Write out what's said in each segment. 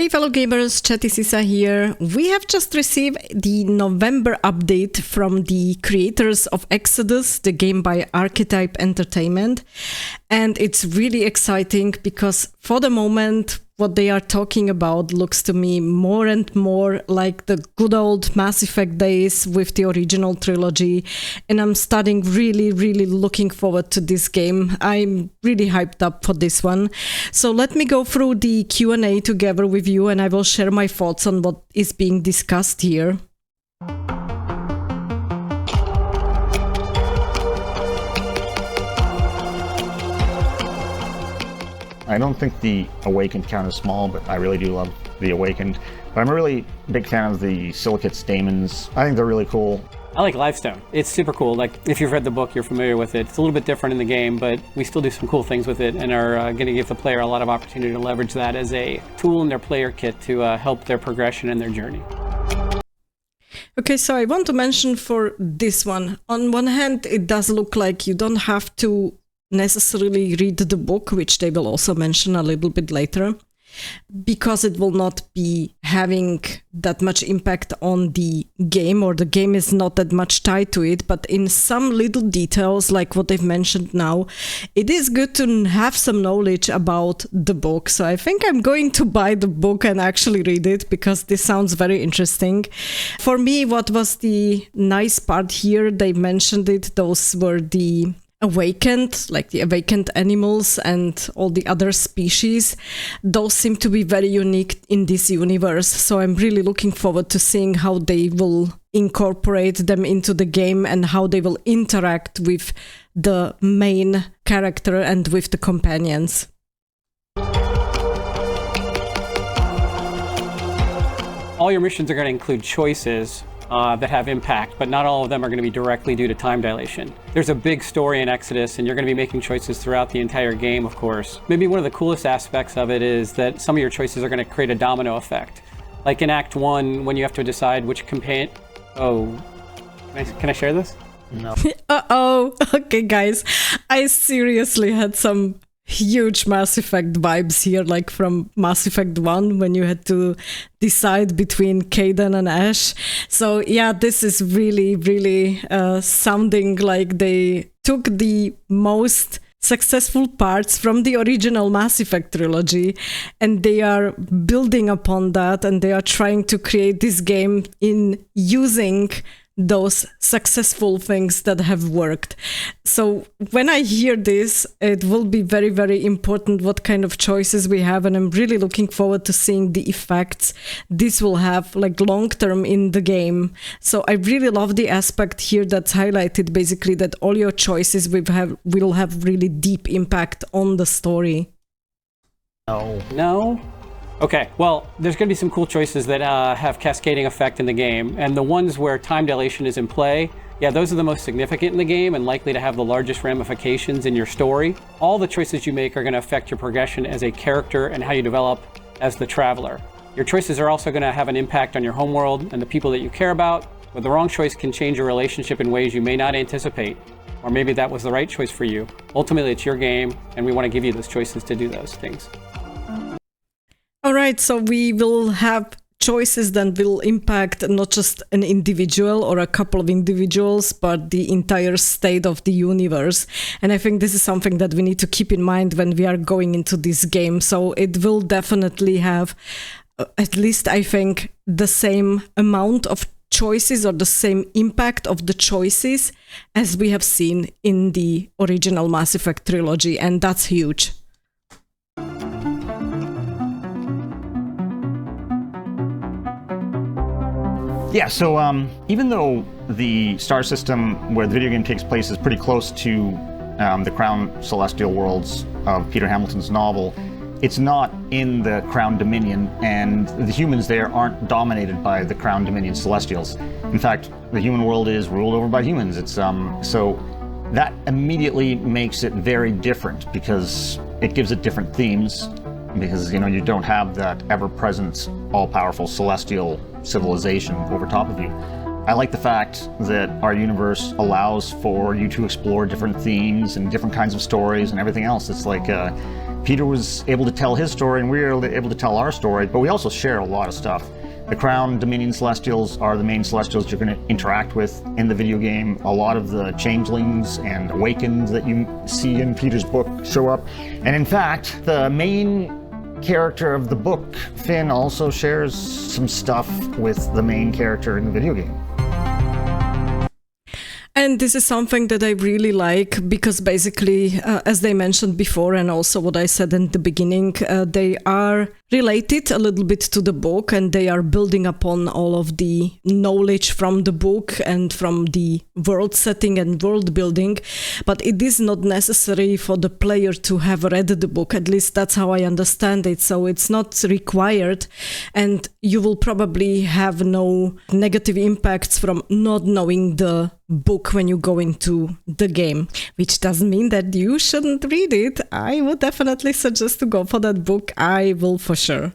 Hey fellow gamers, Chatty Sisa here. We have just received the November update from the creators of Exodus, the game by Archetype Entertainment. And it's really exciting because for the moment, what they are talking about looks to me more and more like the good old Mass Effect days with the original trilogy. And I'm starting really looking forward to this game. I'm really hyped up for this one. So let me go through the Q&A together with you and I will share my thoughts on what is being discussed here. I don't think the Awakened count is small, but I really do love the Awakened. But I'm a really big fan of the Silicates daemons. I think they're really cool. I like Livestone. It's super cool. Like, if you've read the book, you're familiar with it. It's a little bit different in the game, but we still do some cool things with it and are going to give the player a lot of opportunity to leverage that as a tool in their player kit to help their progression and their journey. Okay, so I want to mention for this one, on one hand, it does look like you don't have to necessarily read the book, which they will also mention a little bit later, because it will not be having that much impact on the game, or the game is not that much tied to it. But in some little details, like what they've mentioned now, it is good to have some knowledge about the book. So I think I'm going to buy the book and actually read it, because this sounds very interesting. For me, what was the nice part here, they mentioned it, those were the awakened, like the awakened animals and all the other species. Those seem to be very unique in this universe, so I'm really looking forward to seeing how they will incorporate them into the game and how they will interact with the main character and with the companions. All your missions are going to include choices that have impact, but not all of them are going to be directly due to time dilation. There's a big story in Exodus, and you're going to be making choices throughout the entire game, of course. Maybe one of the coolest aspects of it is that some of your choices are going to create a domino effect. Like in Act 1, when you have to decide which companion... Oh, can I share this? No. Uh-oh. Okay, guys. I seriously had some huge Mass Effect vibes here, like from Mass Effect 1, when you had to decide between Kaidan and Ash. So yeah, this is really sounding like they took the most successful parts from the original Mass Effect trilogy and they are building upon that, and they are trying to create this game in using those successful things that have worked. So when I hear this, it will be very important what kind of choices we have, and I'm really looking forward to seeing the effects this will have, like long-term in the game. So I really love the aspect here that's highlighted, basically, that all your choices will have really deep impact on the story. No? Okay, well, there's going to be some cool choices that have cascading effect in the game, and the ones where time dilation is in play, yeah, those are the most significant in the game and likely to have the largest ramifications in your story. All the choices you make are going to affect your progression as a character and how you develop as the traveler. Your choices are also going to have an impact on your homeworld and the people that you care about, but the wrong choice can change your relationship in ways you may not anticipate, or maybe that was the right choice for you. Ultimately, it's your game, and we want to give you those choices to do those things. All right, so we will have choices that will impact not just an individual or a couple of individuals, but the entire state of the universe. And I think this is something that we need to keep in mind when we are going into this game. So it will definitely have, at least I think, the same amount of choices or the same impact of the choices as we have seen in the original Mass Effect trilogy. And that's huge. Yeah, so even though the star system where the video game takes place is pretty close to the Crown Celestial worlds of Peter Hamilton's novel, it's not in the Crown Dominion, and the humans there aren't dominated by the Crown Dominion Celestials. In fact, the human world is ruled over by humans. It's so that immediately makes it very different, because it gives it different themes, because you don't have that ever-present, all-powerful celestial civilization over top of you. I like the fact that our universe allows for you to explore different themes and different kinds of stories and everything else. It's like Peter was able to tell his story and we were able to tell our story, but we also share a lot of stuff. The Crown Dominion Celestials are the main Celestials you're going to interact with in the video game. A lot of the changelings and awakens that you see in Peter's book show up. And in fact, the main character of the book, Finn, also shares some stuff with the main character in the video game. And this is something that I really like because basically, as they mentioned before, and also what I said in the beginning, they are related a little bit to the book and they are building upon all of the knowledge from the book and from the world setting and world building. But it is not necessary for the player to have read the book. At least that's how I understand it. So it's not required. And you will probably have no negative impacts from not knowing the book when you go into the game, which doesn't mean that you shouldn't read it. I would definitely suggest to go for that book. I will for sure.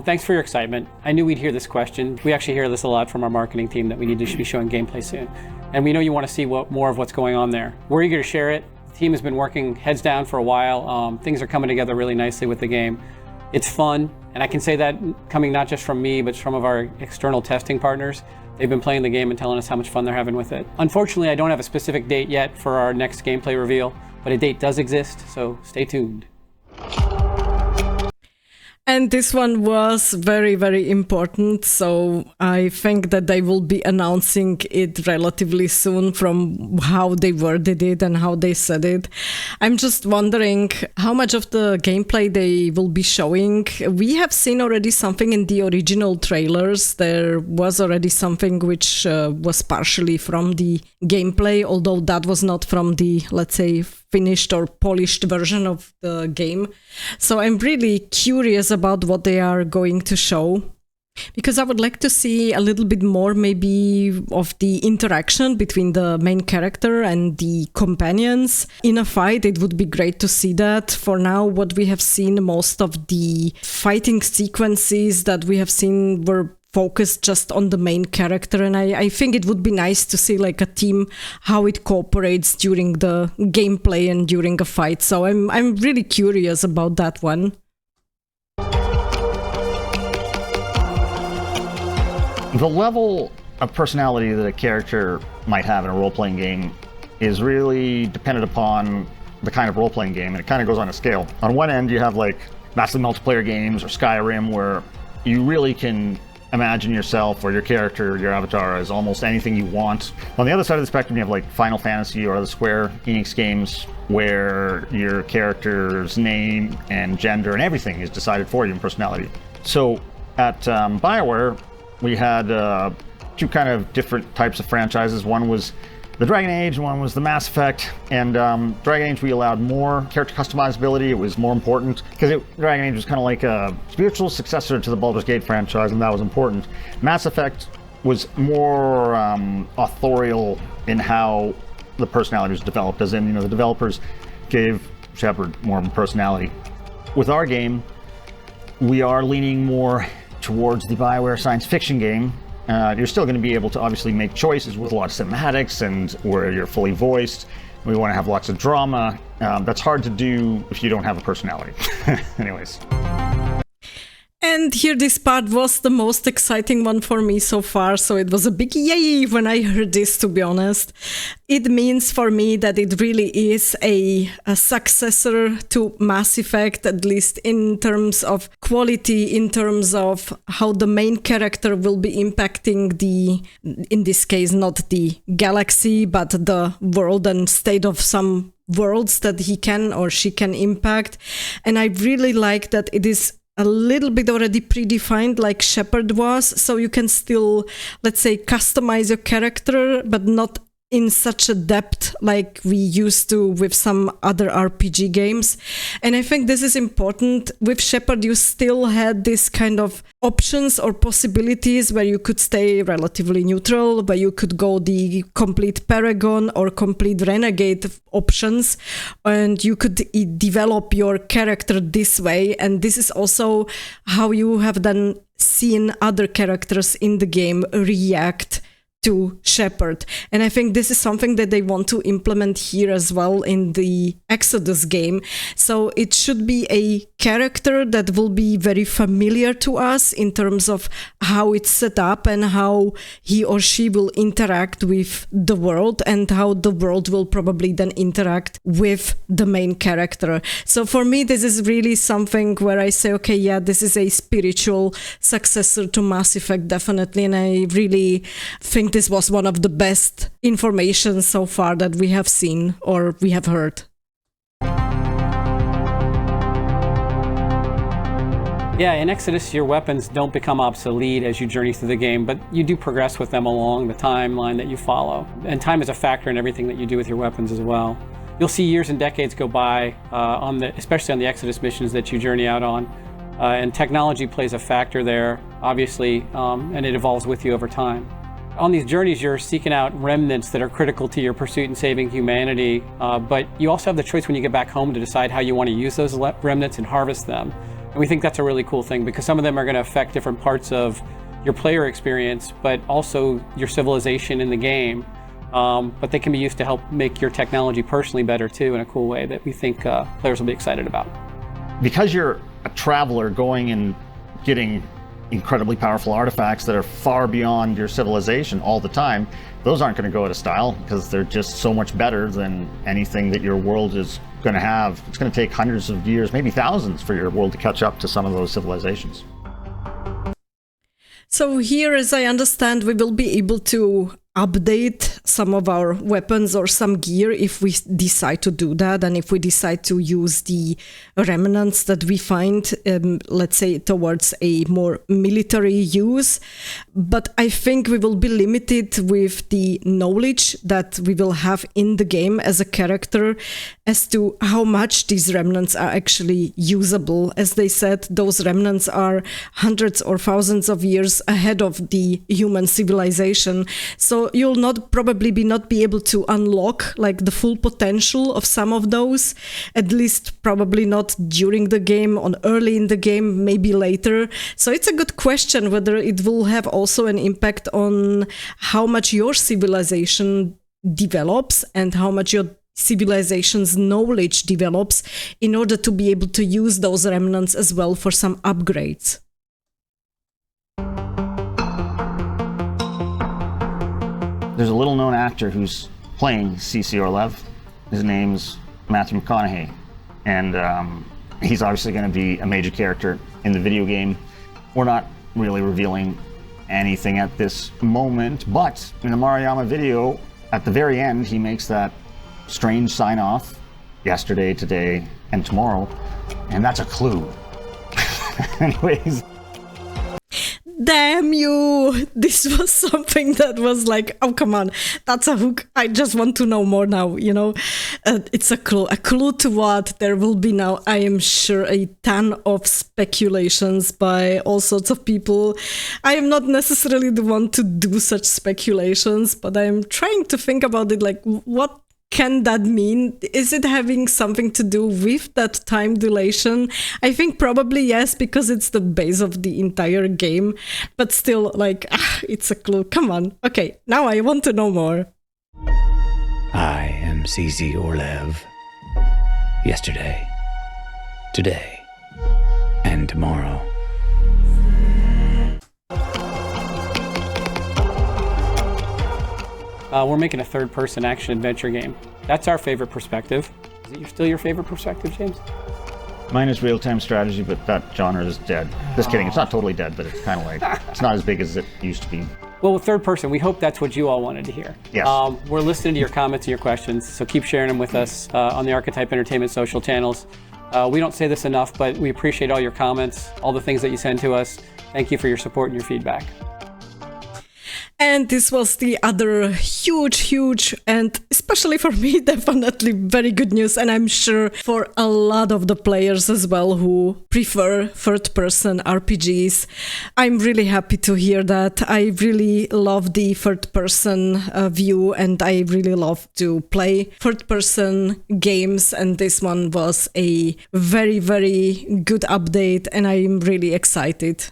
Thanks for your excitement. I knew we'd hear this question. We actually hear this a lot from our marketing team that we need to be showing gameplay soon. And we know you want to see more of what's going on there. We're eager to share it. The team has been working heads down for a while. Things are coming together really nicely with the game. It's fun, and I can say that coming not just from me, but from our external testing partners. They've been playing the game and telling us how much fun they're having with it. Unfortunately, I don't have a specific date yet for our next gameplay reveal, but a date does exist, so stay tuned. And this one was very, very important. So I think that they will be announcing it relatively soon from how they worded it and how they said it. I'm just wondering how much of the gameplay they will be showing. We have seen already something in the original trailers. There was already something which was partially from the gameplay, although that was not from the, let's say, finished or polished version of the game. So I'm really curious about what they are going to show, because I would like to see a little bit more maybe of the interaction between the main character and the companions. In a fight, it would be great to see that. For now, what we have seen, most of the fighting sequences that we have seen were focused just on the main character, and I think it would be nice to see like a team, how it cooperates during the gameplay and during a fight. So I'm really curious about that one. The level of personality that a character might have in a role-playing game is really dependent upon the kind of role-playing game, and it kind of goes on a scale. On one end, you have like massive multiplayer games or Skyrim, where you really can imagine yourself or your character, your avatar, as almost anything you want. On the other side of the spectrum, you have like Final Fantasy or other Square Enix games where your character's name and gender and everything is decided for you in personality. So at BioWare, we had two kind of different types of franchises. One was the Dragon Age, and one was the Mass Effect. And Dragon Age, we allowed more character customizability. It was more important because Dragon Age was kind of like a spiritual successor to the Baldur's Gate franchise, and that was important. Mass Effect was more authorial in how the personality was developed, as in, you know, the developers gave Shepard more of a personality. With our game, we are leaning more towards the BioWare science fiction game. You're still going to be able to obviously make choices with a lot of cinematics and where you're fully voiced. We want to have lots of drama. That's hard to do if you don't have a personality. Anyways. And here this part was the most exciting one for me so far, so it was a big yay when I heard this, to be honest. It means for me that it really is a successor to Mass Effect, at least in terms of quality, in terms of how the main character will be impacting the, in this case, not the galaxy, but the world and state of some worlds that he can or she can impact. And I really like that it is a little bit already predefined like Shepard was, so you can still, let's say, customize your character, but not in such a depth like we used to with some other RPG games. And I think this is important. With Shepard, you still had this kind of options or possibilities where you could stay relatively neutral, where you could go the complete Paragon or complete Renegade options, and you could develop your character this way. And this is also how you have then seen other characters in the game react to shepherd. And I think this is something that they want to implement here as well in the Exodus game. So it should be a character that will be very familiar to us in terms of how it's set up and how he or she will interact with the world and how the world will probably then interact with the main character. So for me, this is really something where I say, okay, yeah, this is a spiritual successor to Mass Effect, definitely. And I really think this was one of the best information so far that we have seen or we have heard. Yeah, in Exodus, your weapons don't become obsolete as you journey through the game, but you do progress with them along the timeline that you follow. And time is a factor in everything that you do with your weapons as well. You'll see years and decades go by, especially on the Exodus missions that you journey out on. And technology plays a factor there, obviously, and it evolves with you over time. On these journeys, you're seeking out remnants that are critical to your pursuit in saving humanity, but you also have the choice when you get back home to decide how you want to use those remnants and harvest them. And we think that's a really cool thing because some of them are going to affect different parts of your player experience, but also your civilization in the game. But they can be used to help make your technology personally better too in a cool way that we think players will be excited about. Because you're a traveler going and getting incredibly powerful artifacts that are far beyond your civilization all the time, those aren't going to go out of style because they're just so much better than anything that your world is going to have. It's going to take hundreds of years, maybe thousands, for your world to catch up to some of those civilizations. So here, as I understand, we will be able to update some of our weapons or some gear if we decide to do that, and if we decide to use the remnants that we find, let's say, towards a more military use. But I think we will be limited with the knowledge that we will have in the game as a character as to how much these remnants are actually usable. As they said, those remnants are hundreds or thousands of years ahead of the human civilization. So you'll probably not be able to unlock like the full potential of some of those, at least probably not during the game, on early in the game, maybe later. So it's a good question whether it will have also an impact on how much your civilization develops and how much your civilization's knowledge develops in order to be able to use those remnants as well for some upgrades. There's a little-known actor who's playing Cece Orlev. His name's Matthew McConaughey, and he's obviously going to be a major character in the video game. We're not really revealing anything at this moment, but in the Maruyama video, at the very end, he makes that strange sign-off, yesterday, today, and tomorrow, and that's a clue. Anyways. Damn you! This was something that was like, oh, come on, that's a hook. I just want to know more now, you know? It's a clue. A clue to what? There will be now, I am sure, a ton of speculations by all sorts of people. I am not necessarily the one to do such speculations, but I'm trying to think about it, like, what can that mean? Is it having something to do with that time dilation? I think probably yes, because it's the base of the entire game. But still, like, it's a clue. Come on. Okay, now I want to know more. I am Cece Orlev. Yesterday, today, and tomorrow. We're making a third-person action-adventure game. That's our favorite perspective. Is it still your favorite perspective, James? Mine is real-time strategy, but that genre is dead. Just kidding, it's not totally dead, but it's kind of like, it's not as big as it used to be. Well, with third person, we hope that's what you all wanted to hear. Yes. We're listening to your comments and your questions, so keep sharing them with us on the Archetype Entertainment social channels. We don't say this enough, but we appreciate all your comments, all the things that you send to us. Thank you for your support and your feedback. And this was the other huge, and especially for me, definitely very good news. And I'm sure for a lot of the players as well who prefer third-person RPGs. I'm really happy to hear that. I really love the third-person view, and I really love to play third-person games. And this one was a very, very good update, and I'm really excited.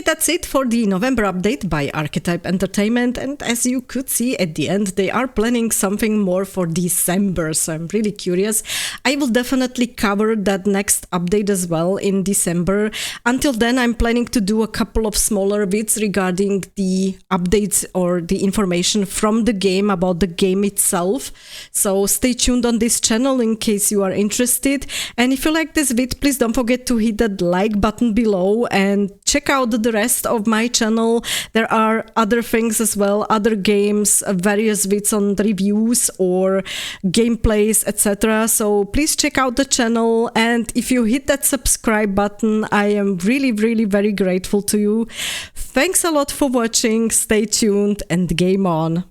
that's it for the November update by Archetype Entertainment. And as you could see at the end, they are planning something more for December. So I'm really curious. I will definitely cover that next update as well in December. Until then, I'm planning to do a couple of smaller bits regarding the updates or the information from the game about the game itself. So stay tuned on this channel in case you are interested. And if you like this vid, please don't forget to hit that like button below and check out the rest of my channel. There are other things as well, other games, various vids on reviews or gameplays, etc. So please check out the channel, and if you hit that subscribe button, I am really very grateful to you. Thanks a lot for watching, stay tuned and game on.